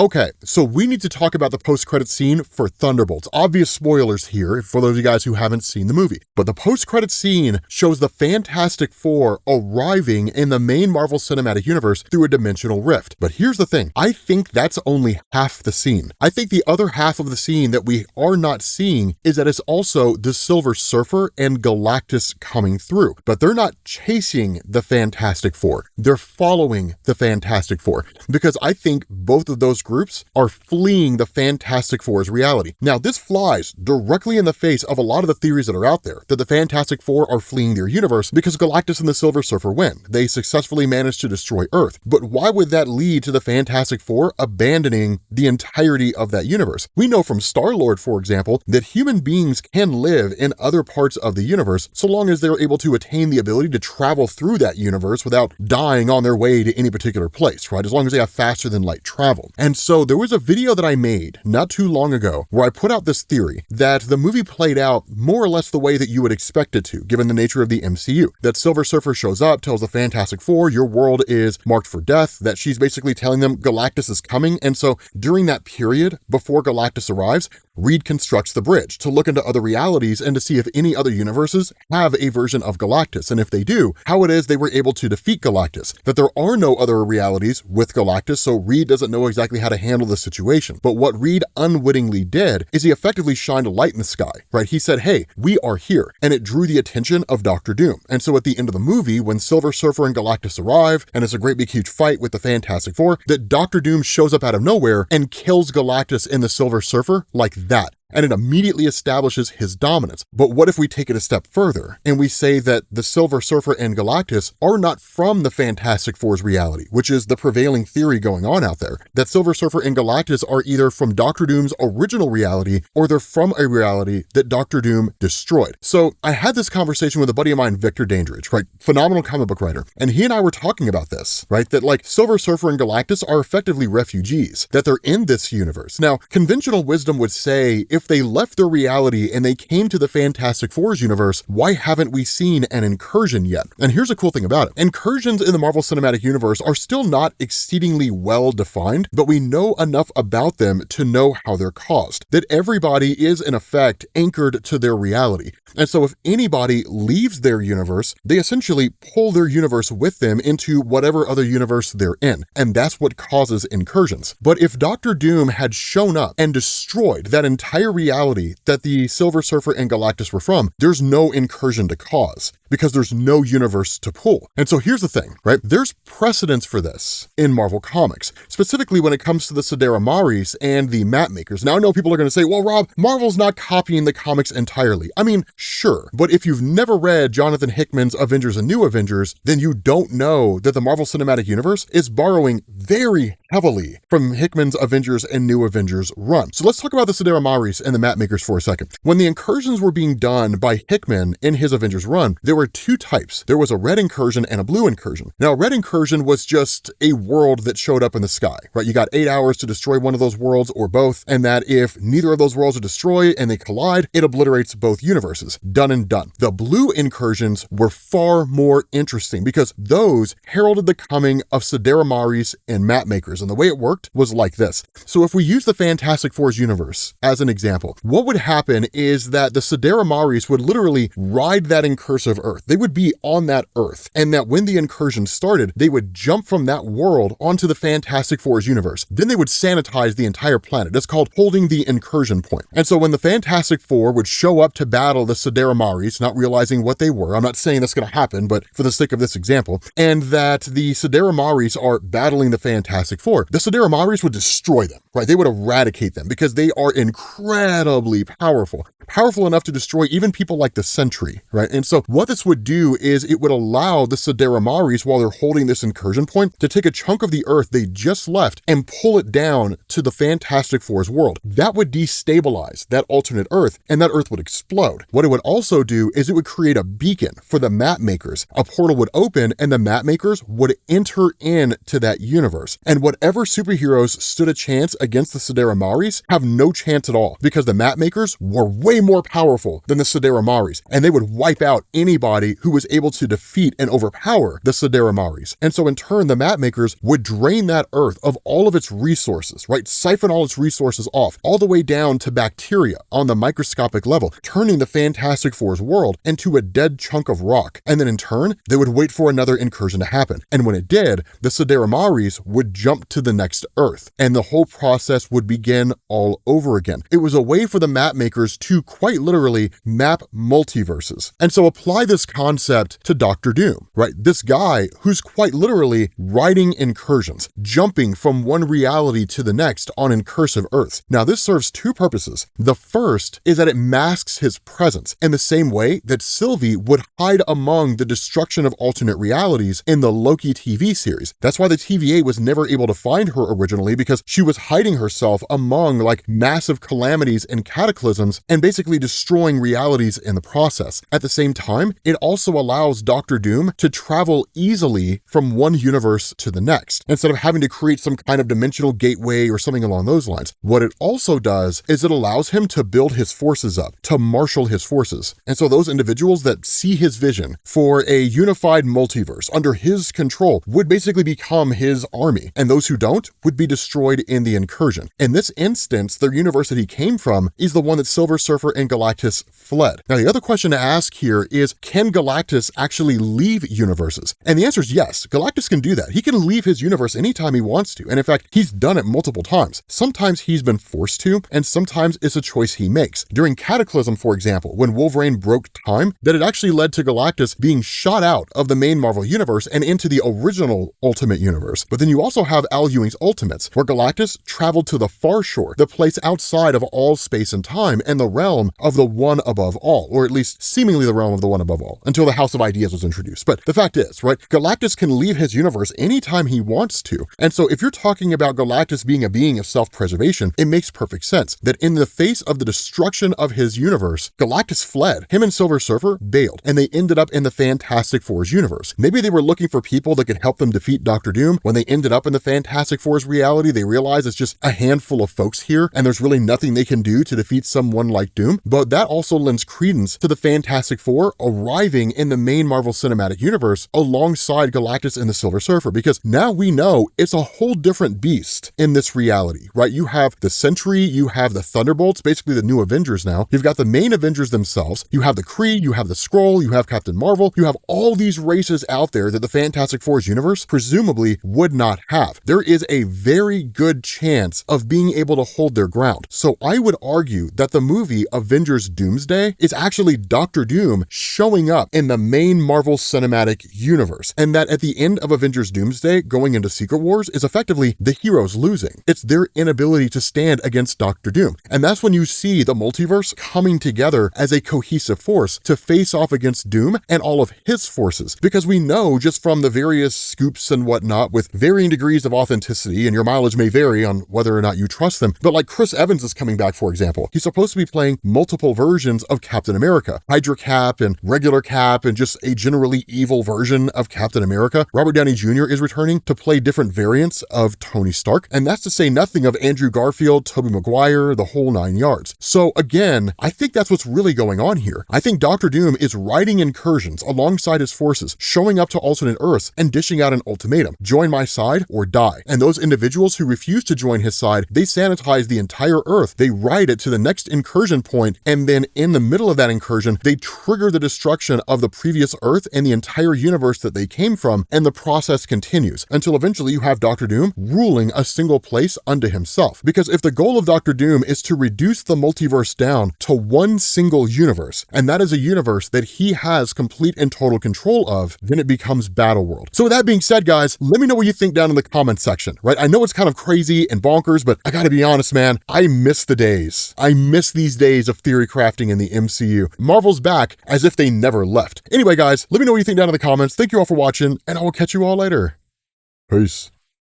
Okay, so we need to talk about the post-credit scene for Thunderbolts. Obvious spoilers here for those of you guys who haven't seen the movie. But the post-credit scene shows the Fantastic Four arriving in the main Marvel Cinematic Universe through a dimensional rift. But here's the thing, I think that's only half the scene. I think the other half of the scene that we are not seeing is that it's also the Silver Surfer and Galactus coming through. But they're not chasing the Fantastic Four. They're following the Fantastic Four. Because I think both of those groups are fleeing the Fantastic Four's reality. Now, this flies directly in the face of a lot of the theories that are out there, that the Fantastic Four are fleeing their universe because Galactus and the Silver Surfer win. They successfully managed to destroy Earth. But why would that lead to the Fantastic Four abandoning the entirety of that universe? We know from Star-Lord, for example, that human beings can live in other parts of the universe so long as they're able to attain the ability to travel through that universe without dying on their way to any particular place, right? As long as they have faster than light travel. And so there was a video that I made not too long ago where I put out this theory that the movie played out more or less the way that you would expect it to, given the nature of the MCU. That Silver Surfer shows up, tells the Fantastic Four, your world is marked for death, that she's basically telling them Galactus is coming. And so during that period, before Galactus arrives, Reed constructs the bridge to look into other realities and to see if any other universes have a version of Galactus, and if they do, how it is they were able to defeat Galactus. That there are no other realities with Galactus, so Reed doesn't know exactly how to handle the situation. But what Reed unwittingly did is he effectively shined a light in the sky, right? He said, hey, we are here, and it drew the attention of Dr. Doom. And so at the end of the movie, when Silver Surfer and Galactus arrive, and it's a great big huge fight with the Fantastic Four, that Dr. Doom shows up out of nowhere and kills Galactus and the Silver Surfer like that. And it immediately establishes his dominance. But what if we take it a step further and we say that the Silver Surfer and Galactus are not from the Fantastic Four's reality, which is the prevailing theory going on out there, that Silver Surfer and Galactus are either from Dr. Doom's original reality or they're from a reality that Dr. Doom destroyed. So I had this conversation with a buddy of mine, Victor Dandridge, right? Phenomenal comic book writer. And he and I were talking about this, right? That like Silver Surfer and Galactus are effectively refugees, that they're in this universe. Now, conventional wisdom would say if they left their reality and they came to the Fantastic Four's universe, why haven't we seen an incursion yet? And here's a cool thing about it. Incursions in the Marvel Cinematic Universe are still not exceedingly well defined, but we know enough about them to know how they're caused. That everybody is in effect anchored to their reality. And so if anybody leaves their universe, they essentially pull their universe with them into whatever other universe they're in. And that's what causes incursions. But if Dr. Doom had shown up and destroyed that entire reality that the Silver Surfer and Galactus were from, there's no incursion to cause, because there's no universe to pull. And so here's the thing, right? There's precedence for this in Marvel Comics, specifically when it comes to the Sidera Maris and the map makers. Now I know people are going to say, well, Rob, Marvel's not copying the comics entirely. I mean, sure, but if you've never read Jonathan Hickman's Avengers and New Avengers, then you don't know that the Marvel Cinematic Universe is borrowing very heavily from Hickman's Avengers and New Avengers run. So let's talk about the Sidera Maris and the map makers for a second. When the incursions were being done by Hickman in his Avengers run, there were two types. There was a red incursion and a blue incursion. Now, a red incursion was just a world that showed up in the sky, right? You got 8 hours to destroy one of those worlds or both, and that if neither of those worlds are destroyed and they collide, it obliterates both universes. Done and done. The blue incursions were far more interesting because those heralded the coming of Sidera Maris and map makers, and the way it worked was like this. So if we use the Fantastic Four's universe as an example, what would happen is that the Sidera Maris would literally ride that incursive Earth. They would be on that Earth, and that when the incursion started, they would jump from that world onto the Fantastic Four's universe. Then they would sanitize the entire planet. It's called holding the incursion point. And so when the Fantastic Four would show up to battle the Sidera Maris, not realizing what they were, I'm not saying that's going to happen, but for the sake of this example, and that the Sidera Maris are battling the Fantastic Four, the Sidera Maris would destroy them, right? They would eradicate them because they are incredibly powerful enough to destroy even people like the Sentry, right? And so what this would do is it would allow the Sidera Maris, while they're holding this incursion point, to take a chunk of the Earth they just left and pull it down to the Fantastic Four's world. That would destabilize that alternate Earth, and that Earth would explode. What it would also do is it would create a beacon for the map makers. A portal would open and the map makers would enter into that universe. And whatever superheroes stood a chance against the Sidera Maris have no chance at all, because the map makers were way more powerful than the Sidera Maris, and they would wipe out anybody anybody who was able to defeat and overpower the Siddharamaris. And so in turn, the Mapmakers would drain that Earth of all of its resources, right? Siphon all its resources off, all the way down to bacteria on the microscopic level, turning the Fantastic Four's world into a dead chunk of rock. And then in turn, they would wait for another incursion to happen. And when it did, the Siddharamaris would jump to the next Earth, and the whole process would begin all over again. It was a way for the Mapmakers to quite literally map multiverses. And so apply this concept to Doctor Doom, right? This guy who's quite literally riding incursions, jumping from one reality to the next on incursive Earths. Now, this serves two purposes. The first is that it masks his presence in the same way that Sylvie would hide among the destruction of alternate realities in the Loki TV series. That's why the TVA was never able to find her originally, because she was hiding herself among like massive calamities and cataclysms and basically destroying realities in the process. At the same time, it also allows Doctor Doom to travel easily from one universe to the next, instead of having to create some kind of dimensional gateway or something along those lines. What it also does is it allows him to build his forces up, to marshal his forces. And so those individuals that see his vision for a unified multiverse under his control would basically become his army, and those who don't would be destroyed in the incursion. In this instance, the universe that he came from is the one that Silver Surfer and Galactus fled. Now, the other question to ask here is, can Galactus actually leave universes? And the answer is yes. Galactus can do that. He can leave his universe anytime he wants to. And in fact, he's done it multiple times. Sometimes he's been forced to, and sometimes it's a choice he makes. During Cataclysm, for example, when Wolverine broke time, that it actually led to Galactus being shot out of the main Marvel universe and into the original Ultimate Universe. But then you also have Al Ewing's Ultimates, where Galactus traveled to the far shore, the place outside of all space and time, and the realm of the one above all, or at least seemingly the realm of the one above all, until the House of Ideas was introduced. But the fact is, right, Galactus can leave his universe anytime he wants to. And so if you're talking about Galactus being a being of self-preservation, it makes perfect sense that in the face of the destruction of his universe, Galactus fled. Him and Silver Surfer bailed, and they ended up in the Fantastic Four's universe. Maybe they were looking for people that could help them defeat Doctor Doom. When they ended up in the Fantastic Four's reality, they realized it's just a handful of folks here, and there's really nothing they can do to defeat someone like Doom. But that also lends credence to the Fantastic Four arriving in the main Marvel Cinematic Universe alongside Galactus and the Silver Surfer, because now we know it's a whole different beast in this reality, right? You have the Sentry, you have the Thunderbolts, basically the new Avengers now. You've got the main Avengers themselves, you have the Kree, you have the Skrull, you have Captain Marvel, you have all these races out there that the Fantastic Four's universe presumably would not have. There is a very good chance of being able to hold their ground. So I would argue that the movie Avengers Doomsday is actually Doctor Doom showing up in the main Marvel Cinematic Universe, and that at the end of Avengers Doomsday going into Secret Wars is effectively the heroes losing. It's their inability to stand against Doctor Doom. And that's when you see the multiverse coming together as a cohesive force to face off against Doom and all of his forces. Because we know just from the various scoops and whatnot with varying degrees of authenticity, and your mileage may vary on whether or not you trust them, but like Chris Evans is coming back, for example. He's supposed to be playing multiple versions of Captain America, Hydra Cap and regular Cap, and just a generally evil version of Captain America. Robert Downey Jr. is returning to play different variants of Tony Stark, and that's to say nothing of Andrew Garfield, Tobey Maguire, the whole 9 yards. So again, I think that's what's really going on here. I think Doctor Doom is riding incursions alongside his forces, showing up to alternate Earths and dishing out an ultimatum: join my side or die. And those individuals who refuse to join his side, they sanitize the entire Earth. They ride it to the next incursion point, and then in the middle of that incursion, they trigger the destruction of the previous Earth and the entire universe that they came from, and the process continues until eventually you have Doctor Doom ruling a single place unto himself. Because if the goal of Doctor Doom is to reduce the multiverse down to one single universe, and that is a universe that he has complete and total control of, then it becomes Battleworld. So with that being said, guys, let me know what you think down in the comment section, right? I know it's kind of crazy and bonkers, but I gotta be honest, man, I miss the days. I miss these days of theory crafting in the MCU. Marvel's back as if they never left. Anyway, guys, let me know what you think down in the comments. Thank you all for watching, and I will catch you all later. Peace.